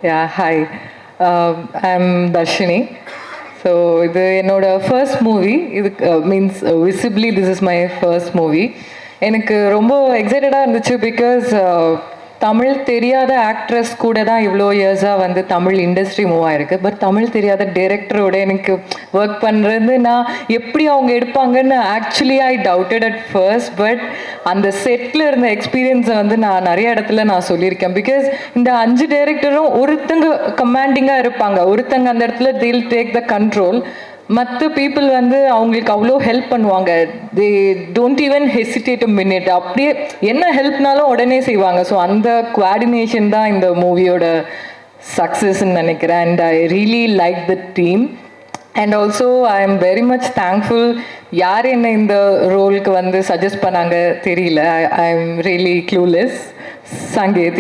Yeah, hi. I'm Darshini. So இது என்னோட first movie. இது means visibly this is my first movie. எனக்கு ரொம்ப எக்ஸைட்டடாக இருந்துச்சு பிகாஸ் தமிழ் தெரியாத ஆக்ட்ரஸ் கூட தான் இவ்வளோ இயர்ஸாக வந்து தமிழ் இண்டஸ்ட்ரி மூவ் ஆயிருக்கு. பட் தமிழ் தெரியாத டைரக்டரோட எனக்கு ஒர்க் பண்ணுறது நான் எப்படி அவங்க எடுப்பாங்கன்னு actually I doubted at first. But அந்த செட்டில் இருந்த எக்ஸ்பீரியன்ஸை வந்து நான் நிறைய இடத்துல நான் சொல்லியிருக்கேன். பிகாஸ் இந்த 5 டைரக்டரும் ஒருத்தங்க கமாண்டிங்காக இருப்பாங்க, ஒருத்தங்க அந்த இடத்துல தில் டேக் த கண்ட்ரோல். மற்ற பீப்புள் வந்து அவங்களுக்கு அவ்வளோ ஹெல்ப் பண்ணுவாங்க. They don't even hesitate a minute. அப்படியே என்ன ஹெல்ப்னாலும் உடனே செய்வாங்க. ஸோ அந்த கோஆர்டினேஷன் தான் இந்த மூவியோட சக்ஸஸ்ன்னு நினைக்கிறேன். And I really like the team. And also I am very much thankful. யார் என்ன இந்த ரோலுக்கு வந்து சஜஸ்ட் பண்ணாங்க தெரியல. I am really clueless. Sangeeth,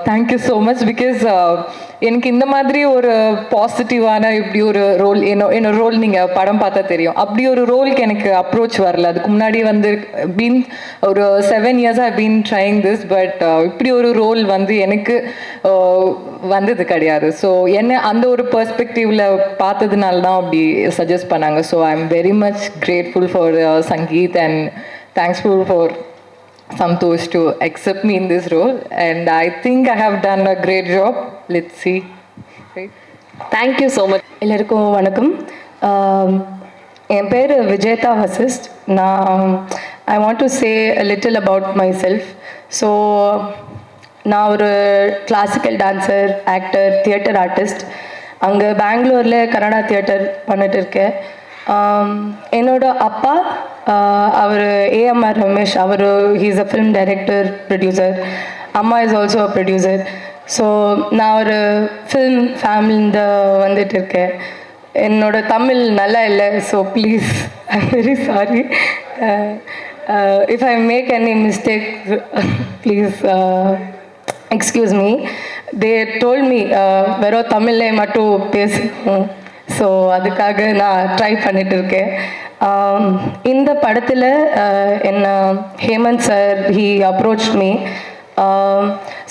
thank you so much. Because எனக்கு இந்த மாதிரி ஒரு பாசிட்டிவான இப்படி ஒரு ரோல் என்னோட ரோல் நீங்கள் படம் பார்த்தா தெரியும். அப்படி ஒரு ரோலுக்கு எனக்கு அப்ரோச் வரல. அதுக்கு முன்னாடி வந்து பீன் ஒரு 7 years I been trying this. But இப்படி ஒரு ரோல் வந்து எனக்கு வந்தது கிடையாது. ஸோ என்ன அந்த ஒரு பெர்ஸ்பெக்டிவில் பார்த்ததுனால தான் அப்படி சஜஸ்ட் பண்ணாங்க. So I am very much grateful for Sangeet and thanksful for Santosh to accept me in this role, and I think I have done a great job. Let's see. Right? Thank you so much. எல்லாருக்கும் வணக்கம். என் பேர் Vijetha Vasisht. I want to say a little about myself. So நான் ஒரு classical dancer, actor, theatre artist. அங்கே பெங்களூரில் Kannada theatre பண்ணிட்டு இருக்கேன். என்னோட அப்பா அவர் ஏஎம்ஆர் ரமேஷ். அவர் he's a film director, producer. அம்மா is also a producer. So நான் ஒரு ஃபிலிம் ஃபேமிலிந்து வந்துட்டு இருக்கேன். என்னோட தமிழ் நல்லா இல்லை. So please, I am very sorry. If I make any mistake please excuse me. They told me வெறும் தமிழ்லே மட்டும் பேசணும். ஸோ அதுக்காக நான் ட்ரை பண்ணிட்டு இருக்கேன். இந்த படத்தில் என்ன Hemanth sir he approach me.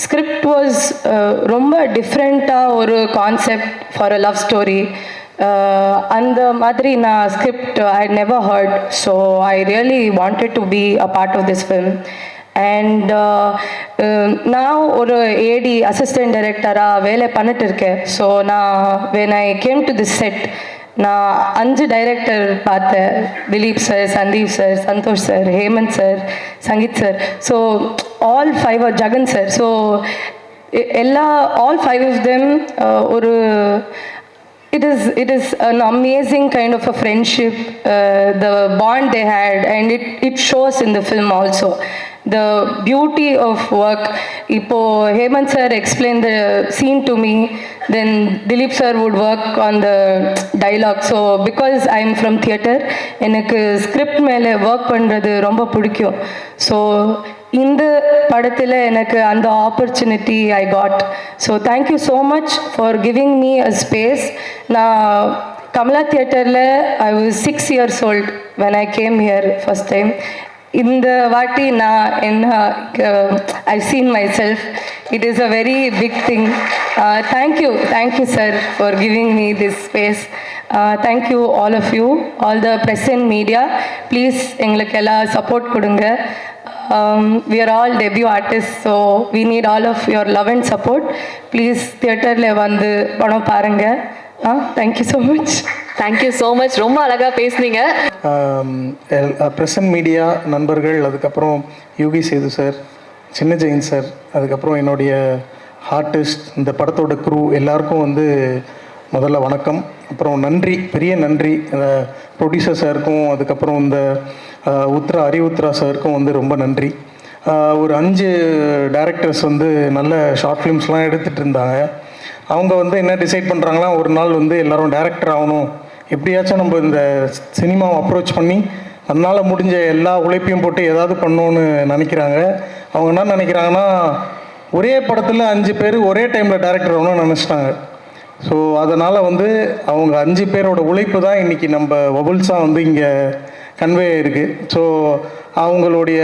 Script was ரொம்ப டிஃப்ரெண்ட்டாக ஒரு concept for a love story. அந்த மாதிரி நான் script I never heard. So I really wanted to be a part of this film. And நான் ஒரு ஏடி அசிஸ்டன்ட் டைரக்டராக வேலை பண்ணிட்டு இருக்கேன். ஸோ நான் when I came to this set நான் 5 டைரக்டர் பார்த்தேன். Dileep sir, Sandeep sir, Santhosh sir, Hemanth sir, Sangeeth sir. So all 5 Jagan sir. So all 5 of them ஒரு it is an amazing kind of a friendship, the bond they had, and it shows in the film also. The beauty of work. Ipo Hemant sir explained the scene to me, then Dilip sir would work on the dialogue. So because I am from theatre, எனக்கு script மேலே work பண்ணுறது ரொம்ப பிடிக்கும். So இந்த படத்தில் எனக்கு அந்த opportunity I got. So thank you so much for giving me a space. நான் கமலா தியேட்டரில் I was 6 years old when I came here first time. இந்த வாட்டி நான் என்ன I seen myself. It is a very big thing. Thank you sir for giving me this space. Thank you all of you, all the press and media. Please எங்களுக்கு எல்லாம் support கொடுங்க. We are all debut artists, so we need all of your love and support. Please தியேட்டரில் வந்து படம் பாருங்க. Thank you so much. Thank you so much. ரொம்ப அழகாக பேசுனீங்க. ப்ரெஸ் அண்ட் மீடியா நண்பர்கள், அதுக்கப்புறம் யோகி சேது சார், சின்ன ஜெயின் சார், அதுக்கப்புறம் என்னுடைய ஆர்டிஸ்ட், இந்த படத்தோட க்ரூ எல்லாருக்கும் வந்து முதல்ல வணக்கம். அப்புறம் நன்றி, பெரிய நன்றி ப்ரொடியூசர் சாருக்கும், அதுக்கப்புறம் இந்த உத்ரா சாருக்கும் வந்து ரொம்ப நன்றி. ஒரு 5 டைரக்டர்ஸ் வந்து நல்ல ஷார்ட் ஃபிலிம்ஸ்லாம் எடுத்துகிட்டு இருந்தாங்க. அவங்க வந்து என்ன டிசைட் பண்ணுறாங்களா, ஒரு நாள் வந்து எல்லோரும் டைரக்டர் ஆகணும், எப்படியாச்சும் நம்ம இந்த சினிமாவை அப்ரோச் பண்ணி அதனால் முடிஞ்ச எல்லா உழைப்பையும் போட்டு ஏதாவது பண்ணணுன்னு நினைக்கிறாங்க. அவங்க என்ன நினைக்கிறாங்கன்னா, ஒரே படத்தில் 5 பேர் ஒரே டைமில் டைரக்டர் ஆகணும்னு நினச்சிட்டாங்க. ஸோ அதனால் வந்து அவங்க 5 பேரோட உழைப்பு தான் இன்றைக்கி நம்ம வபுல்ஸாக வந்து இங்கே கன்வே ஆயிருக்கு. ஸோ அவங்களுடைய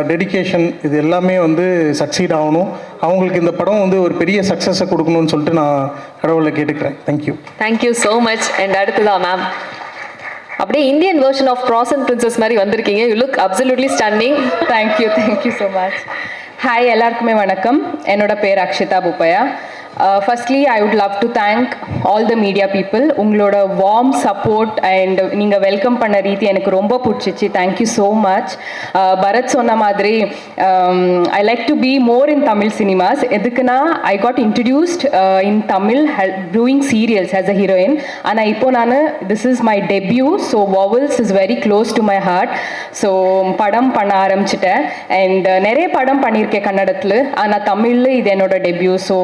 டெடிகேஷன் இது எல்லாமே வந்து சக்சீட் ஆகணும். அவங்களுக்கு இந்த படம் வந்து ஒரு பெரிய சக்ஸஸை கொடுக்கணும்னு சொல்லிட்டு நான் கடவுளை கேட்டுக்கிறேன். Thank you. Thank you so much. And அடுத்ததா மேம், அப்படியே இந்தியன் வெர்ஷன் ஆஃப் ப்ராசன் பிரின்சஸ் மாதிரி வந்திருக்கீங்க. You look absolutely stunning. Thank you so much. Hi, எல்லாருக்குமே வணக்கம். என்னோட பேர் Akshita புப்பையா. Firstly, I would love to thank all the media people. உங்களோட warm support and நீங்கள் வெல்கம் பண்ண ரீதி எனக்கு ரொம்ப பிடிச்சிச்சு. Thank you so much. பரத் சொன்ன மாதிரி I like to be more in Tamil cinemas. எதுக்குன்னா I got introduced in Tamil doing serials as a heroine. ஆனால் இப்போ நான் this is my debut. So Vowels is very close to my heart. So படம் பண்ண ஆரம்பிச்சிட்டேன். And நிறைய படம் பண்ணியிருக்கேன் கன்னடத்தில். ஆனால் தமிழில் இது என்னோட debut. So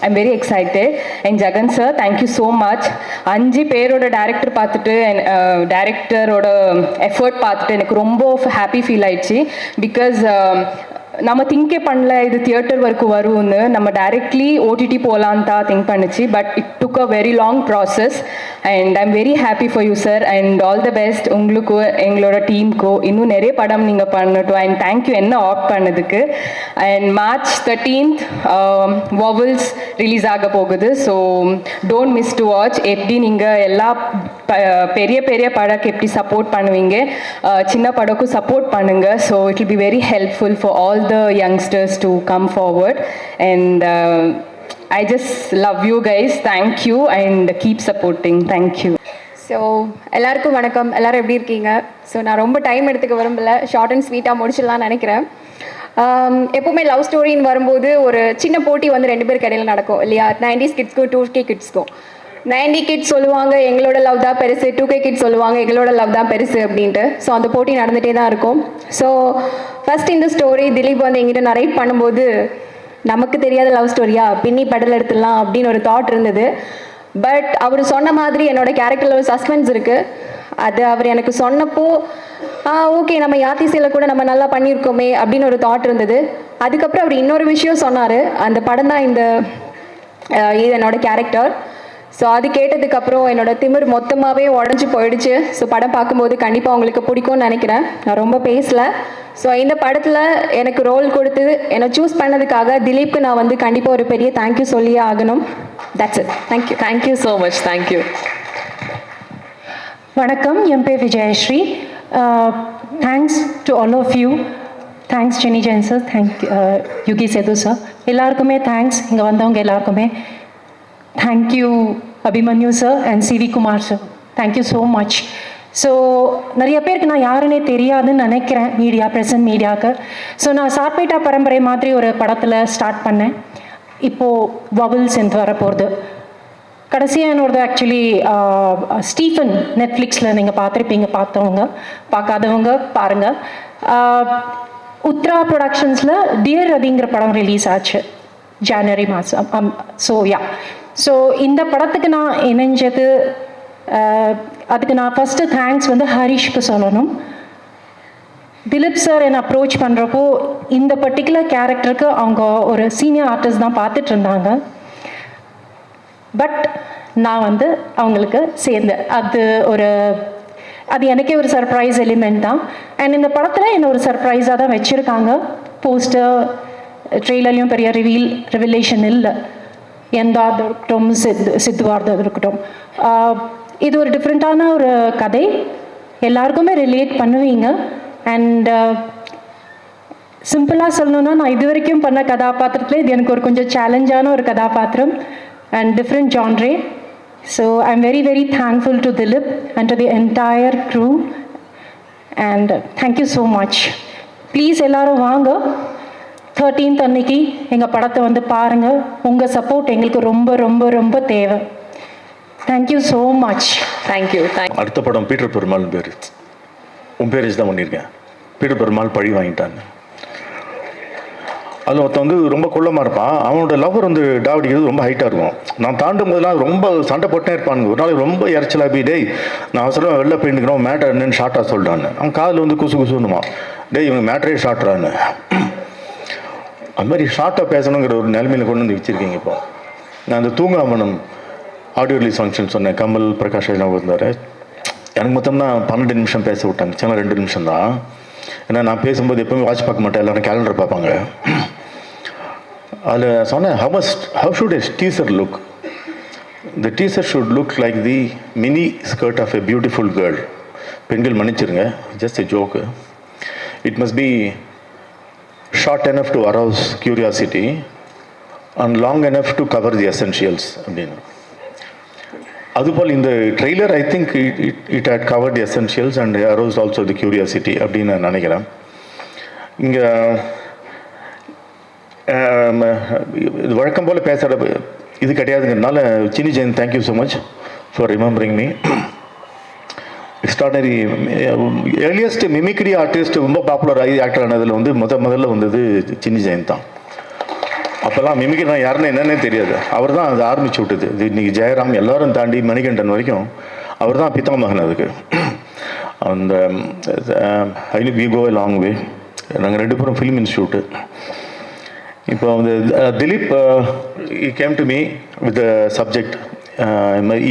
I'm very excited. And Jagan sir, thank you so much. 5 பேரோட டைரக்டர் பார்த்துட்டு டைரக்டரோட எஃபர்ட் பார்த்துட்டு எனக்கு ரொம்ப ஹாப்பி ஃபீல் ஆயிடுச்சு. பிகாஸ் நம்ம திங்கே பண்ணல இது தியேட்டர் வரைக்கும் வரும்னு. நம்ம டைரக்ட்லி ஓடிடி போகலான்னு தான் திங்க் பண்ணிச்சு. But it took a very long process. And I am very happy for you sir. And all the best உங்களுக்கும் எங்களோட டீமுக்கும். இன்னும் நிறைய படம் நீங்கள் பண்ணட்டும். அண்ட் தேங்க்யூ என்ன ஆப்ட் பண்ணதுக்கு. அண்ட் March 13th வாவல்ஸ் ரிலீஸ் ஆக போகுது. So don't miss to watch. எப்படி நீங்கள் எல்லா பெரிய பெரிய படக்கு எப்படி சப்போர்ட் பண்ணுவீங்க, சின்ன படக்கும் சப்போர்ட் பண்ணுங்க. So it will be very helpful for all the youngsters to come forward. And I just love you guys. Thank you and keep supporting. Thank you. So எல்லாருக்கும் வணக்கம். எல்லோரும் எப்படி இருக்கீங்க? ஸோ நான் ரொம்ப டைம் எடுத்துக்க விரும்பல, ஷார்ட் அண்ட் ஸ்வீட்டாக முடிச்சிடலாம்னு நினைக்கிறேன். எப்போவுமே லவ் ஸ்டோரின்னு வரும்போது ஒரு சின்ன போட்டி வந்து 2 பேருக்கு இடையில நடக்கும் இல்லையா? 90s கிட்ஸ்க்கும் 2K கிட்ஸ்க்கும். 90 கிட்ஸ் சொல்லுவாங்க எங்களோட லவ் தான் பெருசு, 2K கிட்ஸ் சொல்லுவாங்க எங்களோட லவ் தான் பெருசு அப்படின்ட்டு. ஸோ அந்த போட்டி நடந்துகிட்டே தான் இருக்கும். ஸோ ஃபஸ்ட் இந்த ஸ்டோரி திலீப் வந்து எங்கிட்ட நரேட் பண்ணும்போது நமக்கு தெரியாத லவ் ஸ்டோரியா பின்னி படல் எடுத்துடலாம் அப்படின்னு ஒரு தாட் இருந்தது. பட் அவர் சொன்ன மாதிரி என்னோட கேரக்டரில் ஒரு சஸ்பென்ஸ் இருக்குது. அது அவர் எனக்கு சொன்னப்போ ஓகே நம்ம யாத்திசையில் கூட நம்ம நல்லா பண்ணியிருக்கோமே அப்படின்னு ஒரு தாட் இருந்தது. அதுக்கப்புறம் அவர் இன்னொரு விஷயம் சொன்னார். அந்த படம் தான் இது என்னோட கேரக்டர். ஸோ அது கேட்டதுக்கப்புறம் என்னோட திமிர் மொத்தமாகவே உடஞ்சி போயிடுச்சு. ஸோ படம் பார்க்கும்போது கண்டிப்பாக உங்களுக்கு பிடிக்கும்னு நினைக்கிறேன். நான் ரொம்ப பேசலை. ஸோ இந்த படத்தில் எனக்கு ரோல் கொடுத்து என்னை சூஸ் பண்ணதுக்காக திலீப்க்கு நான் வந்து கண்டிப்பாக ஒரு பெரிய தேங்க்யூ சொல்லியே ஆகணும். That's it. Thank you. Thank you so much. Thank you. வணக்கம், என் பேர் Vijayasri. Thanks to all of you. Thanks Jeni Jain sir, Yugi Sethu sir, எல்லாருக்குமே தேங்க்ஸ். இங்கே வந்தவங்க எல்லாருக்குமே thank you. Abhimanyu sir and C V Kumar sir, thank you so much. So நிறைய பேருக்கு நான் யாருன்னே தெரியாதுன்னு நினைக்கிறேன் மீடியா, ப்ரெசன்ட் மீடியாவுக்கு. ஸோ நான் சார்பேட்டா பரம்பரை மாதிரி ஒரு படத்தில் ஸ்டார்ட் பண்ணேன். இப்போது வவல்ஸ் என்று வரப்போகிறது. கடைசியாக என்னோடது ஆக்சுவலி ஸ்டீஃபன் நெட்ஃப்ளிக்ஸில் நீங்கள் பார்த்துருப்பீங்க. பார்த்தவங்க, பார்க்காதவங்க பாருங்கள். உத்ரா ப்ரொடக்ஷன்ஸில் டியர் ரதிங்கிற படம் ரிலீஸ் ஆச்சு ஜனவரி மாதம். ஸோ இந்த படத்துக்கு நான் இணைஞ்சது, அதுக்கு நான் ஃபஸ்ட்டு தேங்க்ஸ் வந்து ஹரிஷ்க்கு சொல்லணும். திலீப் சார் என்னை அப்ரோச் பண்ணுறப்போ இந்த பர்டிகுலர் கேரக்டருக்கு அவங்க ஒரு சீனியர் ஆர்டிஸ்ட் தான் பார்த்துட்டு இருந்தாங்க. பட் நான் வந்து அவங்களுக்கு சேர்ந்தேன். அது எனக்கே ஒரு சர்ப்ரைஸ் எலிமெண்ட் தான். அண்ட் இந்த படத்தில் என்ன ஒரு சர்ப்ரைஸாக தான் வச்சுருக்காங்க. போஸ்டர் ட்ரெய்லர்லையும் பெரிய ரிவிலேஷன் இல்லை. எந்தாது இருக்கட்டும், சித்துவார்த்தது இருக்கட்டும், இது ஒரு டிஃப்ரெண்ட்டான ஒரு கதை. எல்லாருக்குமே ரிலேட் பண்ணுவீங்க. அண்ட் சிம்பிளாக சொல்லணுன்னா, நான் இது வரைக்கும் பண்ண கதாபாத்திரத்தில் இது எனக்கு ஒரு கொஞ்சம் சேலஞ்சான ஒரு கதாபாத்திரம் and different genre. So I am very very thankful to Dileep and to the entire crew. And thank you so much. Please எல்லோரும் வாங்க 13th அன்னைக்கு எங்கள் படத்தை வந்து பாருங்கள். உங்கள் சப்போர்ட் எங்களுக்கு ரொம்ப ரொம்ப ரொம்ப தேவை. Thank you so much. தேங்க்யூ. அடுத்த படம் பீட்டர் பெருமாள் பேர். உன் பேர் தான் பண்ணியிருக்கேன். பீட்டர் பெருமாள் பழி வாங்கிட்டாங்க. அதில் ஒருத்தன் வந்து ரொம்ப குள்ளமாக இருப்பான். அவனோட லவர் வந்து டாவடிக்கிறது ரொம்ப ஹைட்டாக இருக்கும். நான் தாண்டும் போதெல்லாம் ரொம்ப சண்டை போட்டே இருப்பானுங்க. ஒரு நாள் ரொம்ப இறைச்சலாக போய், டேய் நான் அவசரம் வெளில போயிட்டுக்கிறோம், மேட்டர் என்னன்னு ஷார்ட்டாக சொல்லிட்டான்னு. அவன் காதில் வந்து குசு குசுன்னுமா, டேய் இவங்க மேட்டரே ஷார்ட்றான்னு. அது மாதிரி ஷார்ட்டாக பேசணுங்கிற ஒரு நிலைமையில் கொண்டு வந்து வச்சுருக்கீங்க. இப்போ நான் அந்த தூங்காமனம் ஆடியோ ரிலீஸ் ஃபங்க்ஷன் சொன்னேன். கமல், பிரகாஷ் எல்லாம் இருந்தார். எனக்கு மொத்தம்னா 12 நிமிஷம் பேச விட்டாங்க, சின்ன 2 நிமிஷம் தான். ஏன்னா நான் பேசும்போது எப்பவுமே வாட்ச் பார்க்க மாட்டேன், எல்லோரும் கேலண்டர் பார்ப்பாங்க. அதில் சொன்னேன், how should a teaser look? The teaser should look like the mini skirt of a beautiful girl. பெண்கள் மன்னிச்சிருங்க, just a joke. It must be short enough to arouse curiosity and long enough to cover the essentials அப்படின்னு. அதுபோல் இந்த trailer I think it had covered the essentials and aroused also the curiosity அப்படின்னு நான் நினைக்கிறேன். இங்கே இது வழக்கம் போல் பேசுகிற இது கிடையாதுங்கிறதுனால Chinni Jain, thank you so much for remembering me. Extraordinary earliest mimicry artist ரொம்ப பாப்புலர் ஆகி ஆக்டர் ஆனதில் வந்து முதல்ல வந்தது சின்னி ஜெயின் தான். அப்போல்லாம் மிமிக்ரி யாருன்னு என்னன்னே தெரியாது, அவர் தான் அதை ஆரம்பிச்சு விட்டது. இது இன்றைக்கி ஜெயராம் எல்லாரும் தாண்டி மணிகண்டன் வரைக்கும் அவர் தான் பித்தாமகன் அதுக்கு. அந்த we go a long way. நாங்கள் 2 பேரும் ஃபிலிம் இன்ஸ்டியூட்டு. இப்போ வந்து Dileep came to me with subject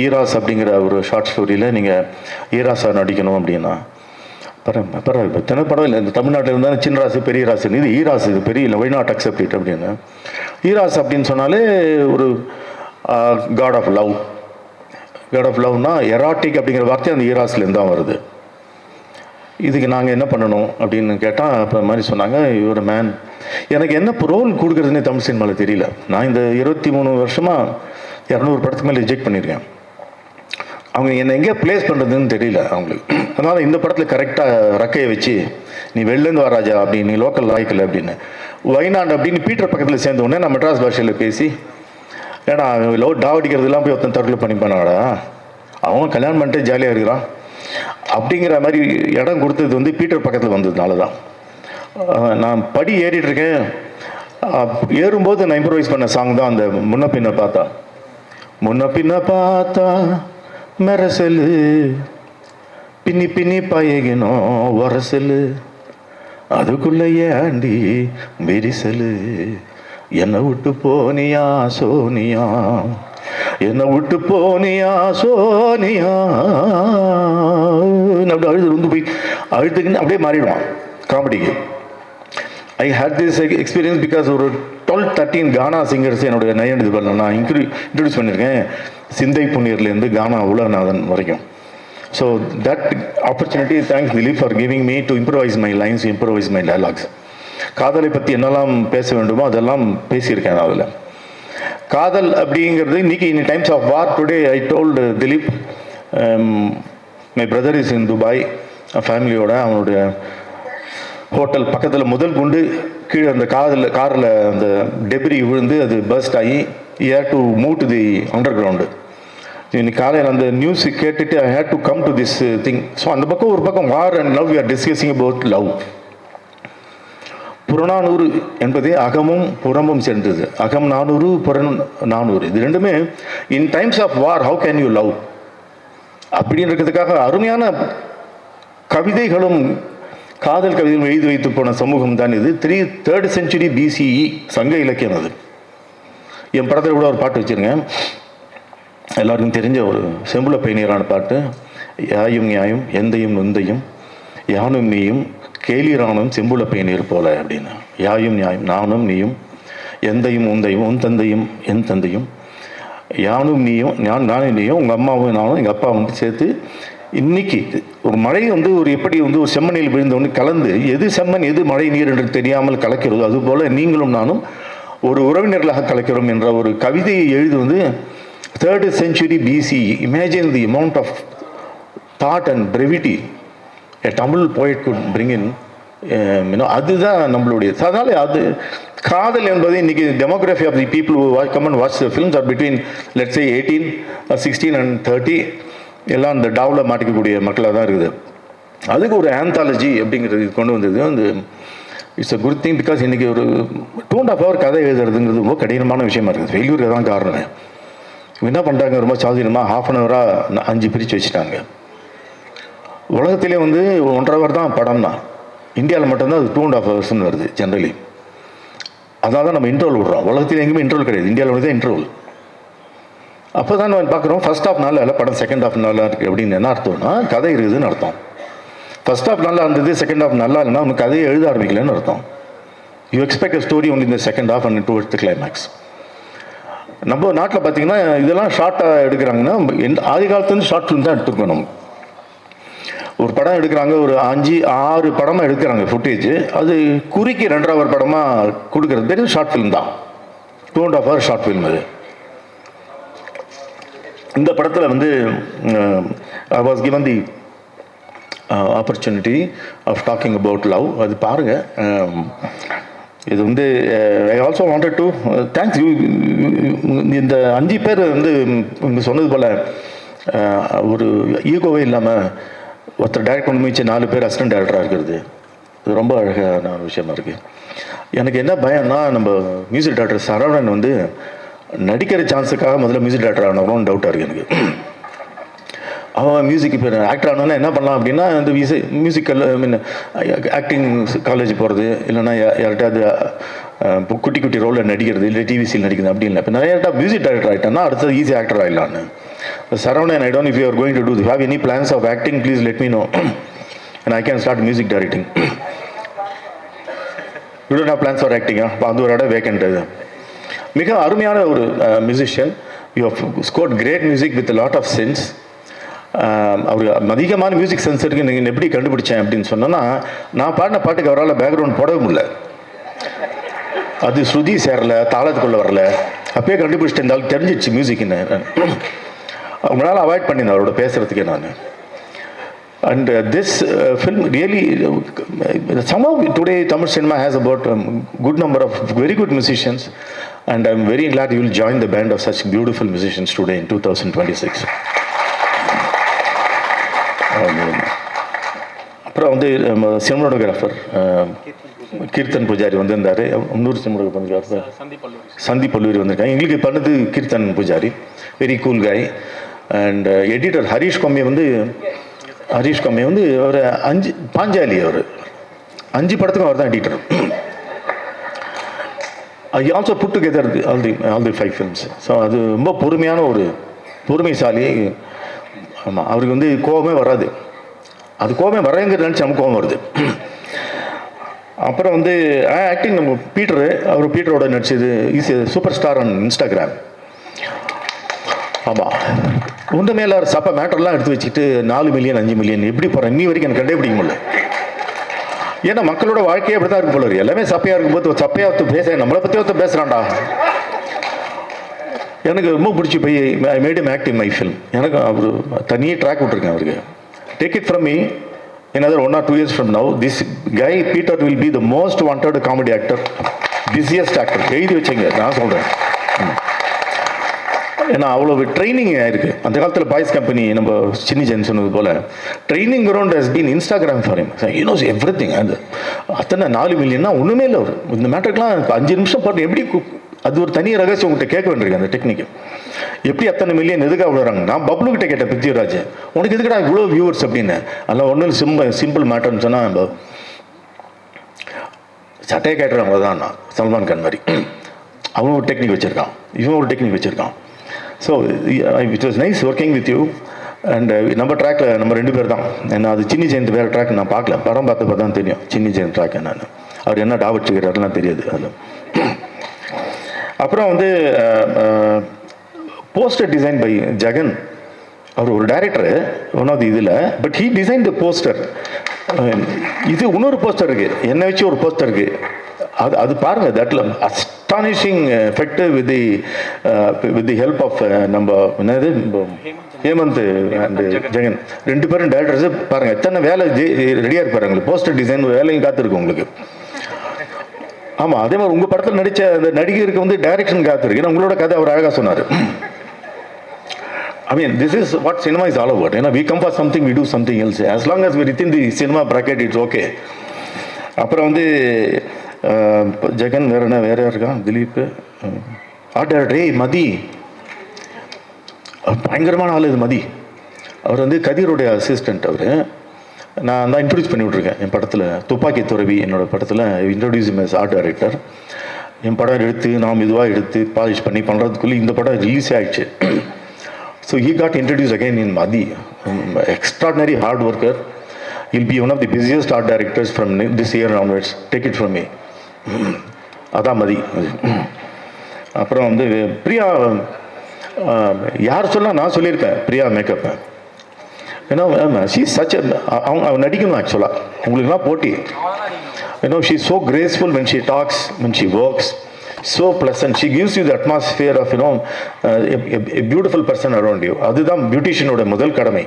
Eros அப்படிங்கிற ஒரு ஷார்ட் ஸ்டோரியில் நீங்கள் ஈராஸாக நடிக்கணும் அப்படின்னா, பரவாயில்ல இத்தனை படம் இல்லை, இந்த தமிழ்நாட்டில் இருந்தால் சின்ன ராசு பெரிய ராசு, இது ஈராஸ், இது பெரிய இல்லை, ஒய் நாட் அக்செப்ட் இட் அப்படின்னு. ஈராஸ் அப்படின்னு சொன்னாலே ஒரு god of love. God of லவ்னா எராட்டிக் அப்படிங்கிற வார்த்தை அந்த ஈராஸ்லேருந்து தான் வருது. இதுக்கு நாங்கள் என்ன பண்ணணும் அப்படின்னு கேட்டால் இப்போ மாதிரி சொன்னாங்க, இவரோட மேன் எனக்கு என்ன ரோல் கொடுக்குறதுனே தமிழ் சினிமாவில் தெரியல. நான் இந்த 23 வருஷமாக 200 படத்துக்கு மேலே ரிஜெக்ட் பண்ணியிருக்கேன். அவங்க என்னை எங்கே ப்ளேஸ் பண்ணுறதுன்னு தெரியல அவங்களுக்கு. அதனால் இந்த படத்தில் கரெக்டாக ரக்கையை வச்சு நீ வெளிலேருந்து வா ராஜா அப்படி, நீ லோக்கல் லாய்க்கல அப்படின்னு, வைநாடு அப்படின்னு பீட்டர் பக்கத்தில் சேர்ந்த உடனே நான் மெட்ராஸ் பாஷையில் பேசி, ஏன்னா டாவடிக்கிறதுலாம் போய் ஒருத்தன் தற்கொலை பண்ணிப்பானாடா, அவன் கல்யாணம் பண்ணிட்டு ஜாலியாக இருக்கிறான் அப்படிங்கிற மாதிரி இடம் கொடுத்தது வந்து பீட்டர் பக்கத்தில் வந்ததுனால தான். நான் படி ஏறிட்டுருக்கேன், ஏறும்போது நான் இம்ப்ரவைஸ் பண்ண சாங் தான் அந்த முன்ன பின்ன பார்த்தா. முன்ன பின்ன பார்த்தா மெரசலு, பின்னி பின்னி பழகினோம் வரசலு, அதுக்குள்ள ஏண்டி விரிசலு, என்னை விட்டு போனியா சோனியா, என்னை விட்டு போனியா சோனியா அப்படி அழுது வந்து போய் அழுதுக்குன்னு அப்படியே மாறிடுவான் காமெடிக்கு. I hate this experience because ஒரு 12-13 கானா சிங்கர்ஸ் என்னுடைய நயன் நான் இன்ட்ரடியூஸ் பண்ணியிருக்கேன், சிந்தை புண்ணியர்லேருந்து கானா உலகநாதன் வரைக்கும். So that opportunity thanks Dileep for giving me to improvise my lines, improvise my dialogues. காதலை பற்றி என்னெல்லாம் பேச வேண்டுமோ அதெல்லாம் பேசியிருக்கேன் அதில். காதல் அப்படிங்கிறது இன்னைக்கு in times of war today I told Dileep, my brother is in Dubai ஃபேமிலியோட, அவனுடைய ஹோட்டல் பக்கத்தில் முதல் குண்டு கீழே அந்த காரில் அந்த டெப்ரி விழுந்து அது பர்ஸ்ட் ஆகி air to move to the underground. இன்னைக்கு காலையில் அந்த நியூஸ் கேட்டுட்டு I hate to come to this thing. So அந்த பக்கம் ஒரு பக்கம் war and love, we are discussing about love. புறநானூறு என்பதே அகமும் புறமும் சேர்ந்தது. அகம் 400, புறம் 400. இது ரெண்டுமே in times of war how can you love அப்படின்றதுக்காக அருமையான கவிதைகளும் காதல் கவிதைகளும் எழுதி வைத்து போன சமூகம் தான் இது. 3rd century BCE சங்க இலக்கியம் அது. என் படத்தில் கூட ஒரு பாட்டு வச்சுருங்க, எல்லாருக்கும் தெரிஞ்ச ஒரு செம்புல பயணியரான பாட்டு, யாயும் நியாயும் எந்தையும் நொந்தையும் யானும் நீயும் கேலிரானும் செம்புல பயணியர் போல அப்படின்னு. யாயும் நியாயம் நானும் நீயும் எந்தையும் உந்தையும் உன் தந்தையும் என் தந்தையும் யானும் நீயும் நானும் நீயும் உங்கள் அம்மாவும் நானும் எங்கள் அப்பா வந்து சேர்த்து இன்னைக்கு ஒரு மழை வந்து ஒரு எப்படி வந்து ஒரு செம்மண்ணில் விழுந்தவொன்னு கலந்து எது செம்மண் எது மழை நீர் என்று தெரியாமல் கலக்கிறதோ அதுபோல் நீங்களும் நானும் ஒரு உறவினர்களாக கலக்கிறோம் என்ற ஒரு கவிதையை எழுதி வந்து 3rd century BCE. Imagine the amount of thought and brevity a Tamil poet could bring in. அதுதான் நம்மளுடைய. அதனால அது காதல் என்பது இன்னைக்கு demography of the people who come and watch the films are between let's say 18, 16 and 30. எல்லாம் இந்த டாவில் மாட்டிக்கக்கூடிய மக்களாக தான் இருக்குது. அதுக்கு ஒரு ஆந்தாலஜி அப்படிங்கிறது கொண்டு வந்தது வந்து it's a good thing. Because இன்றைக்கி ஒரு 2.5 hour கதை எழுதுறதுங்கிறது ரொம்ப கடினமான விஷயமா இருக்குது. ஃபெயில்யூர் தான் காரணம். என்ன பண்ணுறாங்க, ரொம்ப சாதீனமாக 1/2 hour 5 பிரித்து வச்சுட்டாங்க. உலகத்திலே வந்து 1.5 hour தான் படம்னா, இந்தியாவில் மட்டும்தான் அது 2.5 hours வருது ஜென்ரலி. அதனால தான் நம்ம இன்டர்வல் விடுறோம். உலகத்தில் எங்கேயுமே இன்டர்வல் கிடையாது, இந்தியாவில் வந்து தான் இன்டர்வல். அப்போ தான் நம்ம பார்க்குறோம் ஃபர்ஸ்ட் ஹாஃப் நல்லா இல்லை, படம் செகண்ட் ஹாஃப் நல்லா இருக்குது அப்படின்னு என்ன அர்த்தம்னா கதை இருக்குதுன்னு அர்த்தம். ஃபர்ஸ்ட் ஹாஃப் நல்லா இருந்தது, செகண்ட் ஹாஃப் நல்லா இல்லைன்னா உனக்கு கதையை எழுத ஆரம்பிக்கலன்னு அர்த்தம். You expect a story only இந்த second half and towards the climax. நம்ம நாட்டில் பார்த்தீங்கன்னா இதெல்லாம் ஷார்ட்டாக எடுக்கிறாங்கன்னா ஆதி காலத்துலேருந்து ஷார்ட் ஃபிலிம் தான் எடுத்துருக்கோம். நம்ம ஒரு படம் எடுக்கிறாங்க, ஒரு 5-6 படமாக எடுக்கிறாங்க ஃபுட்டேஜ், அது குறுக்கி 2 hour படமாக கொடுக்குறது பேர் ஷார்ட் ஃபிலிம் தான். 2.5 hour ஷார்ட் ஃபிலிம் அது. இந்த படத்தில் வந்து I was given the opportunity of talking about love. அது பாருங்கள். இது வந்து I also wanted to thanks you. இந்த 5 பேர் வந்து இங்கே சொன்னது போல் ஒரு ஈகோவே இல்லாமல் ஒருத்தர் டைரக்ட் பண்ணி வச்சு 4 பேர் அசிஸ்டன்ட் டைரக்டராக இருக்கிறது இது ரொம்ப அழகான ஒரு விஷயமா இருக்குது. எனக்கு என்ன பயம்னா, நம்ம மியூசிக் டைரக்டர் சரவணன் வந்து நடிக்கிற சான்ஸுக்காக முதல்ல மியூசிக் டைரக்டர் ஆனவரும் டவுட்டாக இருக்குது எனக்கு. அவன் மியூசிக் இப்போ ஆக்டர் ஆனோன்னா என்ன பண்ணலாம் அப்படின்னா, இந்த மியூசிக்கல் ஐ மீன் ஆக்டிங் காலேஜ் போகிறது, இல்லைன்னா யார்கிட்டாவது குட்டி குட்டி ரோலில் நடிக்கிறது, இல்லை டிவிசியில் நடிக்கிறது அப்படி இல்லை. இப்போ நிறைய மியூசிக் டைரக்டர் ஆகிட்டேன்னா அடுத்தது ஈஸி ஆக்டர் ஆகிடலான்னு. Saravan, I don't know if you are going to do this. Have any plans of acting? Please let me know, and I can start music directing. You don't have plans for acting? அது ஒரு இடம் vacant. மிக அருமையான ஒரு musician. You have scored great music with lot of sense. அவர் அதிகமான music sense இருக்குது. நீங்கள் எப்படி கண்டுபிடிச்சேன் அப்படின்னு சொன்னோன்னா, நான் பாடின பாட்டுக்கு அவரால் பேக்ரவுண்ட் போடவே முடியல. அது ஸ்ருதி சேரல, தாளத்துக்குள்ளே வரல. அப்பயே கண்டுபிடிச்சிட்டு இருந்தாலும் தெரிஞ்சிடுச்சு மியூசிக்னு. அவங்களால அவாய்ட் பண்ணியிருந்தேன் அவரோட பேசுகிறதுக்கே நான். And this film really somehow today Tamil cinema has about a good number of very good musicians, and I'm very glad you will join the band of such beautiful musicians today in 2026. அப்புறம் வந்து cinematographer kirtan pujari வந்திருந்தார். இன்னொரு cinematographer Sandeep பல்லூரி வந்திருக்காங்க. எங்களுக்கு பண்ணது Keerthan Poojari, very cool guy. And editor Harish Komme வந்து அவர் பாஞ்சாலி, அவர் 5 படத்துக்கும் அவர் தான் editor. I also put together all the 5 films. ஸோ அது ரொம்ப பொறுமைசாலி. ஆமாம், அவருக்கு வந்து கோபமே வராது. அது கோபமே வரேங்கிறது நினச்சி நமக்கு கோபம் வருது. அப்புறம் வந்து ஆக்டிங் நம்ம பீட்டரோட நடிச்சது is super star on Instagram. ஆமாம், ஒன்றுமே இல்லை, சப்ப மேட்டர்லாம் எடுத்து வச்சுட்டு 4 மில்லியன் 5 மில்லியன் எப்படி போகிறேன் இன்னி வரைக்கும் எனக்கு கண்டே பிடிக்க முடியல. ஏன்னா மக்களோட வாழ்க்கையே அப்படி தான் இருக்கும் போல இருக்கு. எல்லாமே சப்பையாக இருக்கும்போது சப்பையாக பேச நம்மளை பற்றி ஒருத்தர் பேசுகிறான்டா. எனக்கு ரொம்ப பிடிச்சி போய் I made him act in my film. எனக்கு அவர் தனியே ட்ராக் விட்டுருக்கேன் அவருக்கு. Take it from me, another 1 or 2 years from now, this guy Peter will be the most wanted comedy actor, busiest actor. எழுதி வச்சுங்க, நான் சொல்கிறேன். ஏன்னா அவ்வளோ ட்ரைனிங் ஆயிருக்கு. அந்த காலத்தில் பாய்ஸ் கம்பெனி நம்ம சின்னி ஜென் சொன்னது போல் training ground has been Instagram for him. He knows everything. அது அத்தனை 4 மில்லியன்னா ஒன்றுமே இல்லை. அவர் இந்த மேட்டருக்குலாம் 5 நிமிஷம் பாட்டு எப்படி, அது ஒரு தனி ரகசியம் உங்கள்கிட்ட கேட்க வேண்டியிருக்கு. அந்த டெக்னிக் எப்படி அத்தனை மில்லியன் எதுக்காக விடுறாங்க. நான் பப்ளு கிட்ட கேட்டேன், பிருத்திவிராஜ் உனக்கு எதுக்கடா இவ்வளோ வியூவர்ஸ் அப்படின்னு. அதெல்லாம் ஒன்றும் சிம்பிள் மேட்டர்னு சொன்னால் நம்ம சட்டையை கேட்டுறவங்க தான் நான் சல்மான் கான் மாதிரி. அவன் ஒரு டெக்னிக் வச்சுருக்கான், இவன் ஒரு டெக்னிக் வச்சுருக்கான். So it was nice working with you. And நம்ம ட்ராக்கில் நம்ம 2 பேர் தான். ஏன்னா அது சின்னி ஜெயந்த் வேறு ட்ராக் நான் பார்க்கல, படம் பார்த்தப்ப தான் தெரியும் சின்னி ஜெயந்த் ட்ராக் என்னன்னு. அவர் என்ன டாவச்சுக்கிறாருலாம் தெரியாது அதில். அப்புறம் வந்து போஸ்டர் டிசைன் பை ஜெகன். அவர் ஒரு டைரக்டரு ஒன் ஆஃப் தி இதில், but he design the poster. இது இன்னொரு போஸ்டர் இருக்குது, என்னை வச்சு ஒரு போஸ்டர் இருக்குது. அது பாருங்கள், தட்ல astonishing effect with the help of நம்ம என்னது ஹேமந்த் அண்ட் ஜெகன் 2 பேரும் டைரக்டர்ஸு. பாருங்கள் எத்தனை வேலை ரெடியாக இருப்பாரு. உங்களுக்கு போஸ்டர் டிசைன் வேலையும் காத்திருக்கு உங்களுக்கு. ஆமாம், அதே மாதிரி உங்கள் படத்தில் நடித்த அந்த நடிகருக்கு வந்து டைரக்ஷன் காத்திருக்கு. ஏன்னா உங்களோட கதை அவர் அழகாக சொன்னார். I mean, this is what cinema is all about. You know, we come for something, we do something else. As long as we're within the cinema bracket, it's okay. அப்புறம் வந்து ஜெகன் வேற இருக்கான், திலீப் ஆர்டர் மதி, பயங்கரமான ஆள் இது மதி. அவர் வந்து கதிரோடைய அசிஸ்டண்ட். அவர் நான் தான் இன்ட்ரடியூஸ் பண்ணி விட்ருக்கேன் என் படத்தில். துப்பாக்கி துறவி என்னோட படத்தில் இன்ட்ரடியூஸ் எஸ் ஆர்ட் டைரக்டர். என் படம் எடுத்து நான் மெதுவாக எடுத்து பாலிஷ் பண்ணி பண்ணுறதுக்குள்ளே இந்த படம் ரிலீஸே ஆகிடுச்சு. So he got introduced again in Madi, extraordinary hard worker. He'll be one of the busiest art directors from this year onwards. Take it from me. அதான் மதி. அப்புறம் வந்து பிரியா, யார் சொன்னால் நான் சொல்லியிருப்பேன் பிரியா மேக்கப்பை. ஏன்னா ஷீ சச் அவங்க நடிக்கணும் ஆக்சுவலாக, உங்களுக்குலாம் போட்டி. She is so graceful when she talks, when she works, so pleasant. She gives you the atmosphere of a beautiful person around you. அதுதான் பியூட்டிஷியனோட முதல் கடமை.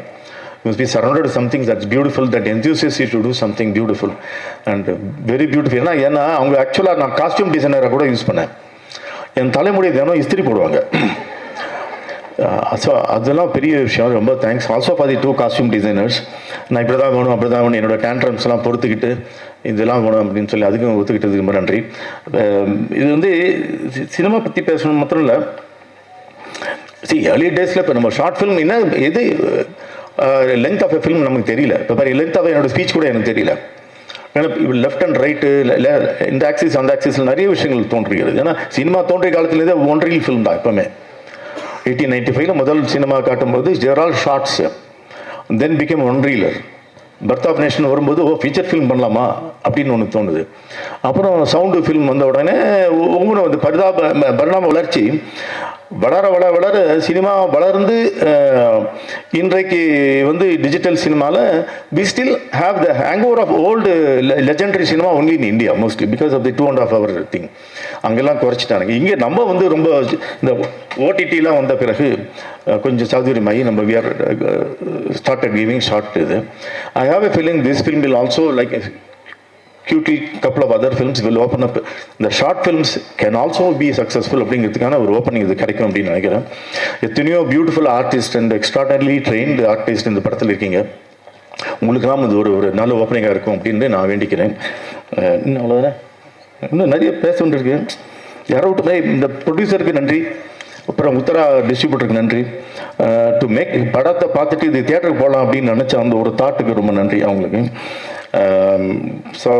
You must be surrounded with something that's beautiful, that enthusiasts you to do something beautiful and very beautiful. ஏன்னா அவங்க ஆக்சுவலாக நான் costume டிசைனரை கூட use பண்ணேன். என் தலைமுடி தினம் இஸ்திரி போடுவாங்க. ஸோ அதெல்லாம் பெரிய விஷயம். ரொம்ப thanks also for the 2 costume designers. நான் இப்படி தான் வேணும் அப்படி தான் வேணும் என்னோட டேண்ட்ரம்ஸ்லாம் பொறுத்துக்கிட்டு இதெல்லாம் வேணும் அப்படின்னு சொல்லி அதுக்கும் ஒத்துக்கிட்டதுக்கு ரொம்ப நன்றி. இது வந்து சினிமா பற்றி பேசணும் மாத்திரம் இல்லை. ஏர்லி டேஸில் இப்போ நம்ம ஷார்ட் ஃபிலிம் என்ன எது லென்த் ஆஃப் எ ஃபிலிம் நமக்கு தெரியல. இப்போ பாரு லென்த் ஆஃப் என்னோட ஸ்பீச் கூட எனக்கு தெரியல. ஏன்னா லெஃப்ட் அண்ட் ரைட்டு இந்த ஆக்சிஸ் அந்த ஆக்சிஸில் நிறைய விஷயங்கள் தோன்றுகிறது. ஏன்னா சினிமா தோன்றிய காலத்துலேருந்தே ஒன் ரீல் ஃபிலிம் தான். எப்போவுமே 1895 முதல் சினிமா காட்டும்போது there all shorts, then became one reeler. Birth of nation வரும்போது ஃபீச்சர் ஃபிலிம் பண்ணலாமா அப்படின்னு ஒன்று தோணுது. அப்புறம் சவுண்டு ஃபில்ம் வந்த உடனே ஒவ்வொன்றும் வந்து பரிணாம வளர்ச்சி வளர வளர வளர சினிமா வளர்ந்து இன்றைக்கு வந்து டிஜிட்டல் சினிமாவில் we still have the hangover of old legendary cinema only in India mostly because of the 2.5 hour thing. அங்கெல்லாம் குறைச்சிட்டாங்க. இங்கே நம்ம வந்து ரொம்ப இந்த ஓடிடிலாம் வந்த பிறகு கொஞ்சம் சௌகரியமாகி நம்ம we are started giving short இது. I have a feeling this film will also like cutely couple of other films will open up. The short films can also be successful அப்படிங்கிறதுக்கான ஒரு ஓப்பனிங் இது கிடைக்கும் அப்படின்னு நினைக்கிறேன். எத்தனையோ beautiful artist and extraordinary trained artist இந்த படத்தில் இருக்கீங்க. உங்களுக்கெல்லாம் இது ஒரு நல்ல ஓப்பனிங்காக இருக்கும் அப்படின்னு நான் வேண்டிக்கிறேன். இன்னும் அவ்வளோதானே, இன்னும் நிறைய பேச வேண்டியிருக்கு. யாரோ விட்டு இந்த ப்ரொடியூசருக்கு நன்றி, அப்புறம் உத்தரா டிஸ்ட்ரிபியூட்டருக்கு நன்றி. டு மேக் படத்தை பார்த்துட்டு இது தியேட்டருக்கு போகலாம் அப்படின்னு நினச்ச அந்த ஒரு தாட்டுக்கு ரொம்ப நன்றி அவங்களுக்கு. ஸோ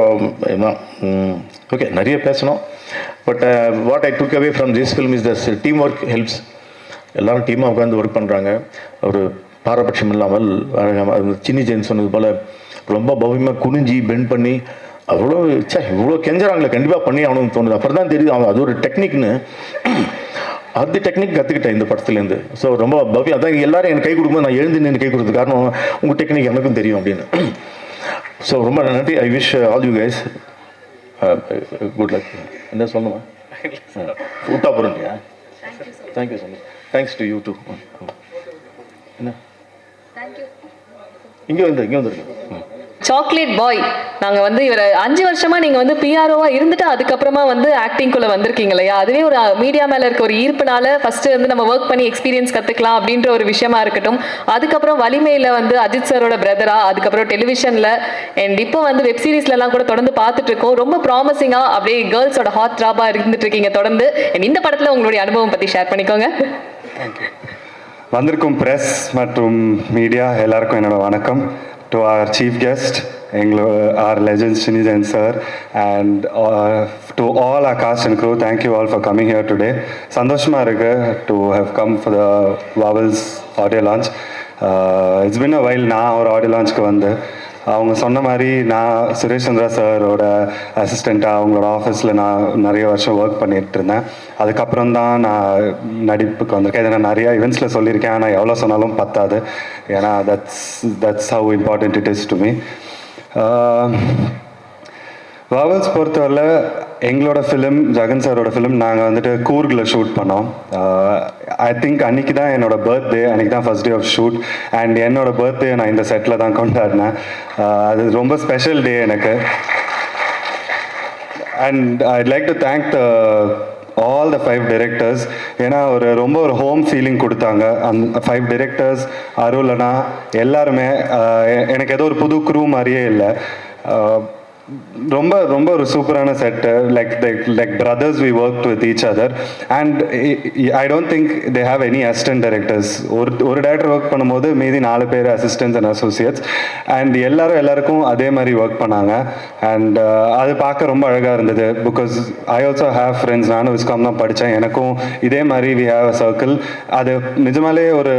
ஓகே நிறைய பேசணும். But what I took away from this film is thus team work helps. எல்லோரும் டீமாக உட்காந்து ஒர்க் பண்ணுறாங்க. ஒரு பாரபட்சம் இல்லாமல் சின்னி ஜெயின் சொன்னது போல் ரொம்ப பவ்யமாக குனிஞ்சி பெண்ட் பண்ணி அவ்வளோ இவ்வளோ கெஞ்சுறாங்களே கண்டிப்பாக பண்ணி ஆகணும்னு தோணுது. அப்புறம் தான் தெரியுது அவங்க அது ஒரு டெக்னிக்னு. அது டெக்னிக் கற்றுக்கிட்டேன் இந்த படத்துலேருந்து. ஸோ ரொம்ப பவ்யம். அதான் எல்லாரும் எனக்கு கை கொடுக்கும்போது நான் எழுந்து நின்று கை கொடுத்தது காரணம் உங்கள் டெக்னிக் எனக்கும் தெரியும் அப்படின்னு. ஸோ ரொம்ப நன்றி. I wish all you guys good luck. என்ன சொல்லணுமா? விட்டா போகிறோம் இல்லையா? Thank you so much. Thanks to you too. என்ன இங்கே வந்துருக்கு சாக்லேட் பாய். நாங்கள் வந்து இவரை 5 வருஷமா நீங்கள் வந்து பிஆர்ஓவா இருந்துட்டு அதுக்கப்புறமா வந்து ஆக்டிங்குள்ளே வந்திருக்கீங்க இல்லையா? அதுவே ஒரு மீடியா மேலே இருக்க ஒரு ஈர்ப்புனால ஃபஸ்ட்டு வந்து நம்ம ஒர்க் பண்ணி எக்ஸ்பீரியன்ஸ் கற்றுக்கலாம் அப்படின்ற ஒரு விஷயமா இருக்கட்டும். அதுக்கப்புறம் வலிமையில் வந்து அஜித் சாரோட பிரதரா, அதுக்கப்புறம் டெலிவிஷனில் அண்ட் இப்போ வந்து வெப் சீரிஸ்லலாம் கூட தொடர்ந்து பார்த்துட்டு இருக்கோம். ரொம்ப ப்ராமிசிங்காக அப்படியே கேர்ள்ஸோட ஹாட் ட்ராப்பாக இருந்துட்டு இருக்கீங்க தொடர்ந்து. அண்ட் இந்த படத்தில் உங்களுடைய அனுபவம் பற்றி ஷேர் பண்ணிக்கோங்க. வந்திருக்கும் ப்ரெஸ் மற்றும் மீடியா எல்லாருக்கும் என்னோட வணக்கம். To our chief guest, our legend Chinni Jain sir, and to all our cast and crew, thank you all for coming here today. Sandoshma irukku to have come for the Vowels audio launch. It's been a while நான் ஒரு audio லான்ச்சுக்கு வந்து அவங்க சொன்ன மாதிரி நான் சுரேஷ் சந்திரா சாரோட அசிஸ்டண்ட்டாக அவங்களோட ஆஃபீஸில் நான் நிறைய வருஷம் ஒர்க் பண்ணிகிட்டு இருந்தேன். அதுக்கப்புறம் தான் நான் நடிப்புக்கு வந்திருக்கேன். இதை நான் நிறையா இவெண்ட்ஸில் சொல்லியிருக்கேன். ஆனால் எவ்வளோ சொன்னாலும் பத்தாது. ஏன்னா that's how important it is to me. Vowels பொறுத்தவரை எங்களோட ஃபிலிம் ஜகன் சாரோட ஃபிலிம் நாங்கள் வந்துட்டு கூர்கில் ஷூட் பண்ணோம். ஐ திங்க் அன்றைக்கி தான் என்னோட பர்த்டே, அன்றைக்கி தான் first day of shoot. And என்னோட பர்த்டே நான் இந்த செட்டில் தான் கொண்டாடினேன். அது ரொம்ப ஸ்பெஷல் டே எனக்கு. And I'd like to thank all the 5 directors. ஏன்னா ரொம்ப ஒரு ஹோம் ஃபீலிங் கொடுத்தாங்க. அந்த 5 directors அருளனா எல்லாருமே எனக்கு ஏதோ ஒரு புது க்ரூ மாதிரியே இல்லை. ரொம்ப ரொம்ப ஒரு சூப்பரான set like brothers we work with each other and I don't think they have any assistant directors. ஒரு டேரக்டர் ஒர்க் பண்ணும்போது மீதி 4 பேர் அசிஸ்டன்ட்ஸ் அண்ட் அசோசியேட்ஸ் அண்ட் எல்லாருக்கும் அதே மாதிரி ஒர்க் பண்ணாங்க. அண்ட் அது பார்க்க ரொம்ப அழகாக இருந்தது. Because I also have friends, நானும் விஸ்காம் தான் படித்தேன், எனக்கும் இதே மாதிரி வி ஹேவ் அ சர்க்கிள். அது நிஜமாலே ஒரு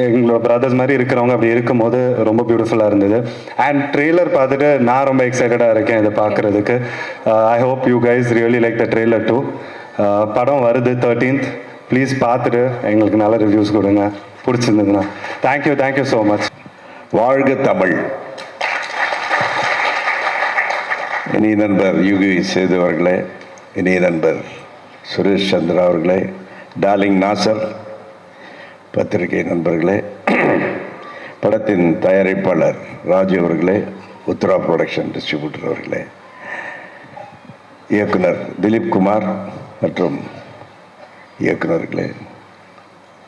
எங்களோட பிரதர்ஸ் மாதிரி இருக்கிறவங்க அப்படி இருக்கும்போது ரொம்ப பியூட்டிஃபுல்லாக இருந்தது. அண்ட் ட்ரெய்லர் பார்த்துட்டு நான் ரொம்ப எக்ஸைட்டடாக இருக்கேன் இதை பார்க்குறதுக்கு. I hope you guys really like the trailer too. படம் வருது 13th. ப்ளீஸ் பார்த்துட்டு எங்களுக்கு நல்ல ரிவ்யூஸ் கொடுங்க பிடிச்சிருந்ததுன்னா. Thank you so much. வாழ்க தமிழ். இனிய நண்பர் யுகி சேது அவர்களே, இனிய நண்பர் சுரேஷ் சந்திரா அவர்களே, டார்லிங் நாசர், பத்திரிகை நண்பர்களே, படத்தின் தயாரிப்பாளர் ராஜு அவர்களே, உத்ரா ப்ரொடக்ஷன் டிஸ்ட்ரிபியூட்டர் அவர்களே, இயக்குனர் திலீப் குமார் மற்றும் இயக்குனர்களே,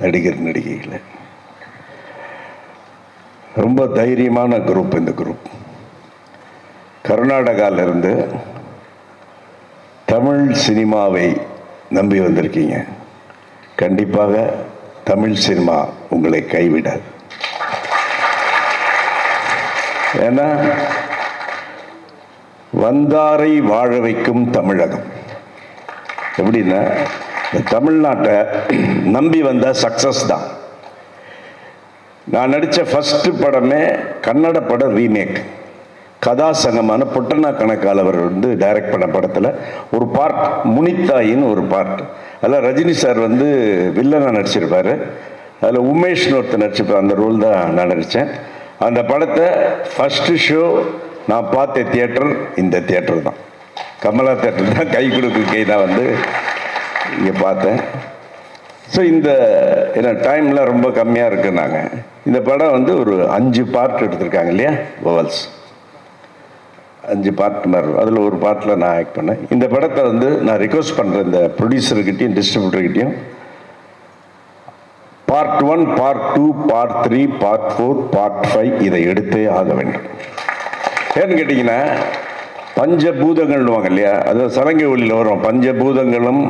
நடிகைகளே, ரொம்ப தைரியமான குரூப் இந்த குரூப். கர்நாடகாவிலிருந்து தமிழ் சினிமாவை நம்பி வந்திருக்கீங்க. கண்டிப்பாக தமிழ் சினிமா உங்களை கைவிடாது. ஏன்னா வந்தாரை வாழ வைக்கும் தமிழகம். எப்படின்னா இந்த தமிழ்நாட்டை நம்பி வந்த சக்சஸ் தான். நான் நடித்த ஃபர்ஸ்ட் படமே கன்னட படம் ரீமேக். கதாசங்கமான பொட்டனா கணக்கால் அவர் வந்து டைரக்ட் பண்ண படத்தில் ஒரு பார்ட் முனித்தாயின்னு ஒரு பார்ட். அதில் ரஜினி சார் வந்து வில்லனாக நடிச்சிருப்பார். அதில் உமேஷ்னு ஒருத்தர் நடிச்சிருப்பார். அந்த ரோல் தான் நான் நடித்தேன். அந்த படத்தை ஃபஸ்ட்டு ஷோ நான் பார்த்த தியேட்டர் இந்த தியேட்டர் தான், கமலா தியேட்டர் தான். கை கொடுக்கு கை தான் வந்து இங்கே பார்த்தேன். ஸோ இந்த என்ன டைமில் ரொம்ப கம்மியாக இருக்குன்னாங்க. இந்த படம் வந்து ஒரு 5 பார்ட் எடுத்திருக்காங்க இல்லையா, வவல்ஸ் 5 பார்ட் மாதிரி. அதில் ஒரு பார்ட்டில் நான் ஆக்ட் பண்ணேன். இந்த படத்தை வந்து நான் ரிக்வஸ்ட் பண்ணுறேன் இந்த ப்ரொடியூசர்கிட்டையும் டிஸ்ட்ரிபியூட்டர்கிட்டையும், part 1, part 2, part 3, part 4, part 5 இதை எடுத்தே ஆக வேண்டும். ஏன்னு கேட்டிங்கன்னா பஞ்சபூதங்கள்வாங்க இல்லையா, அது சலங்கை ஒளியில் வரும், பஞ்சபூதங்களும்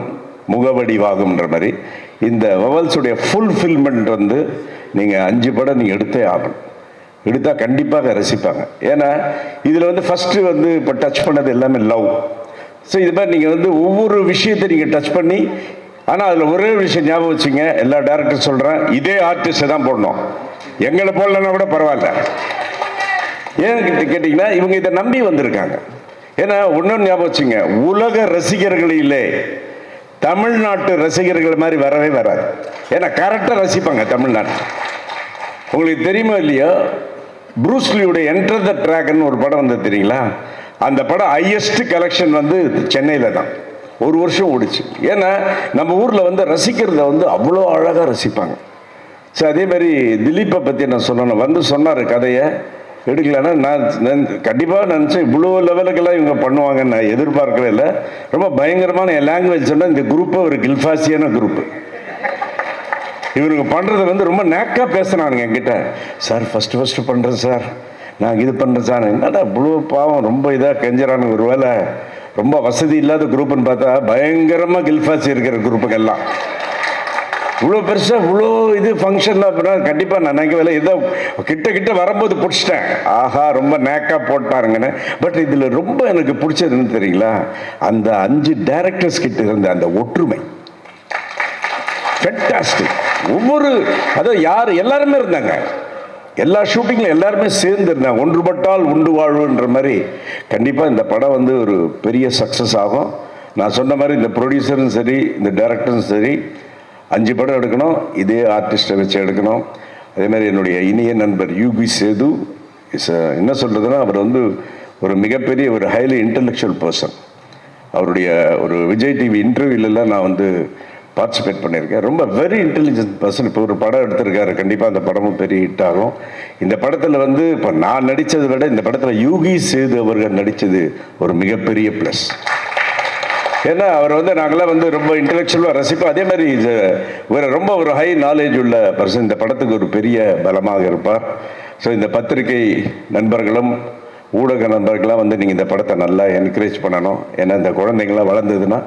முகவடிவாகும்ன்ற மாதிரி இந்த வவல்ஸுடைய ஃபுல்ஃபில்மெண்ட் வந்து நீங்கள் 5 படம் நீங்கள் எடுத்தே ஆகணும். எடுத்தால் கண்டிப்பாக ரசிப்பாங்க. ஏன்னா இதில் வந்து ஃபஸ்ட்டு வந்து இப்போ டச் பண்ணது எல்லாமே லவ். ஸோ இது மாதிரி நீங்கள் வந்து ஒவ்வொரு விஷயத்தை நீங்கள் டச் பண்ணி, ஆனால் அதில் ஒரே விஷயம் ஞாபகம் வச்சுங்க, எல்லா டேரக்டர் சொல்கிறேன், இதே ஆர்டிஸ்ட்டை தான் போடணும், எங்களை போடலன்னா கூட பரவாயில்ல. ஏன்னு கேட்டிங்கன்னா இவங்க இதை நம்பி வந்திருக்காங்க. ஏன்னா ஒன்று ஞாபகம் வச்சுங்க, உலக ரசிகர்களிலே தமிழ்நாட்டு ரசிகர்கள் மாதிரி வரவே வராது. ஏன்னா கரெக்டாக ரசிப்பாங்க தமிழ்நாட்டு. உங்களுக்கு தெரியுமா இல்லையோ, ப்ரூஸ்லியுடைய என்டர் த ட்ராக்னு ஒரு படம் வந்து தெரியுங்களா, அந்த படம் ஹையஸ்ட் கலெக்ஷன் வந்து சென்னையில் தான் 1 வருஷம் ஓடிச்சு. ஏன்னா நம்ம ஊரில் வந்து ரசிக்கிறத வந்து அவ்வளோ அழகாக ரசிப்பாங்க. ஸோ அதே மாதிரி திலீப்பை பற்றி நான் சொல்லணும், வந்து சொன்னார் கதையை எடுக்கலன்னா நான் கண்டிப்பாக நினச்சேன் இவ்வளோ லெவலுக்கெல்லாம் இவங்க பண்ணுவாங்கன்னு நான் எதிர்பார்க்கவே இல்லை. ரொம்ப பயங்கரமான என் லாங்குவேஜ் சொன்னால் இந்த குரூப்பு ஒரு கில்ஃபாசியான குரூப்பு. இவனுங்க பண்ணுறது வந்து ரொம்ப நேக்காக பேசுனானுங்க என்கிட்ட. சார் ஃபஸ்ட்டு பண்ணுறேன் சார், நான் இது பண்ணுறேன் சார். என்னடா இவ்வளோ பாவம் ரொம்ப இதாக கெஞ்சறானுங்க. ஒரு வேளை ரொம்ப வசதி இல்லாத குரூப்புன்னு பார்த்தா பயங்கரமாக கில்ஃபாசி இருக்கிற குரூப்புக்கெல்லாம் இவ்வளோ பெருசாக இவ்வளோ இது ஃபங்க்ஷன்லாம் அப்படின்னா கண்டிப்பாக நான் நினைக்கவே ஏதோ கிட்ட வரும்போது பிடிச்சிட்டேன், ஆஹா ரொம்ப நேக்காக போட்டாருங்கன்னு. பட் இதில் ரொம்ப எனக்கு பிடிச்சதுன்னு தெரியுங்களா, அந்த 5 டைரக்டர்ஸ் கிட்ட இருந்த அந்த ஒற்றுமை ஃபென்டாஸ்டிக். ஒவ்வொரு அதாவது யார் எல்லாருமே இருந்தாங்க, எல்லா ஷூட்டிங்கில் எல்லாருமே சேர்ந்து இருந்தாங்க. ஒன்றுபட்டால் உண்டு வாழ்வுன்ற மாதிரி. கண்டிப்பாக இந்த படம் வந்து ஒரு பெரிய சக்ஸஸ் ஆகும். நான் சொன்ன மாதிரி இந்த ப்ரொடியூசரும் சரி, இந்த டைரக்டரும் சரி, 5 படம் எடுக்கணும், இதே ஆர்டிஸ்ட்டை வச்சு எடுக்கணும். அதே மாதிரி என்னுடைய இனிய நண்பர் யுகி சேது என்ன சொல்கிறதுனா, அவர் வந்து ஒரு மிகப்பெரிய ஒரு ஹைலி இன்டெலெக்சுவல் பர்சன். அவருடைய ஒரு விஜய் டிவி இன்டர்வியூலெல்லாம் நான் வந்து பார்ட்டிசிபேட் பண்ணியிருக்கேன். ரொம்ப வெரி இன்டெலிஜென்ட் பர்சன். இப்போ ஒரு படம் எடுத்திருக்காரு, கண்டிப்பாக அந்த படமும் பெரிய ஹிட் ஆகும். இந்த படத்தில் வந்து இப்போ நான் நடித்ததை விட இந்த படத்தில் யுகி சேது அவர்கள் நடித்தது ஒரு மிகப்பெரிய ப்ளஸ். ஏன்னா அவர் வந்து நாங்களாம் வந்து ரொம்ப இன்டெலெக்சுவலாக ரசிப்போம். அதே மாதிரி ரொம்ப ஒரு ஹை நாலேஜ் உள்ள பர்சன். இந்த படத்துக்கு ஒரு பெரிய பலமாக இருப்பார். ஸோ இந்த பத்திரிகை நண்பர்களும் ஊடக நண்பர்களாக வந்து நீங்கள் இந்த படத்தை நல்லா என்கரேஜ் பண்ணணும். ஏன்னா இந்த குழந்தைங்களாம் வளர்ந்ததுன்னா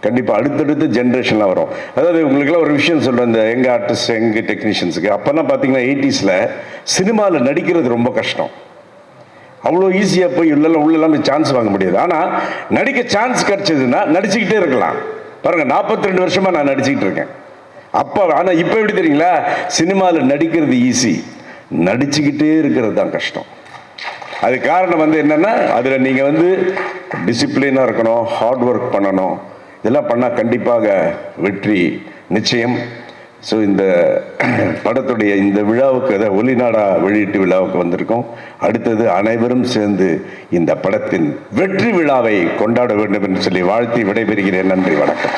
கண்டிப்பாக அடுத்தடுத்து ஜென்ரேஷன்லாம் வரும். அதாவது உங்களுக்குலாம் ஒரு விஷயம் சொல்கிறேன், இந்த எங்கள் ஆர்டிஸ்ட் எங்கள் டெக்னீஷியன்ஸுக்கு அப்போல்லாம் பார்த்தீங்கன்னா 80s சினிமாவில் நடிக்கிறது ரொம்ப கஷ்டம். அவ்வளோ ஈஸியாக போய் உள்ளெல்லாம் சான்ஸ் வாங்க முடியாது. ஆனால் நடிக்க சான்ஸ் கிடச்சதுன்னா நடிச்சுக்கிட்டே இருக்கலாம். பாருங்கள் 42 வருஷமாக நான் நடிச்சுக்கிட்டு இருக்கேன். அப்போ ஆனால் இப்போ எப்படி தெரியுங்களா, சினிமாவில் நடிக்கிறது ஈஸி, நடிச்சுக்கிட்டே இருக்கிறது தான் கஷ்டம். அது காரணம் வந்து என்னென்னா, அதில் நீங்கள் வந்து டிசிப்ளினாக இருக்கணும், ஹார்ட் ஒர்க் பண்ணணும். இதெல்லாம் பண்ணால் கண்டிப்பாக வெற்றி நிச்சயம். ஸோ இந்த படத்துடைய இந்த விழாவுக்கு, அதாவது ஒலிநாடா வெளியீட்டு விழாவுக்கு வந்திருக்கோம். அடுத்தது அனைவரும் சேர்ந்து இந்த படத்தின் வெற்றி விழாவை கொண்டாட வேண்டும் என்று சொல்லி வாழ்த்தி விடைபெறுகிறேன். நன்றி, வணக்கம்.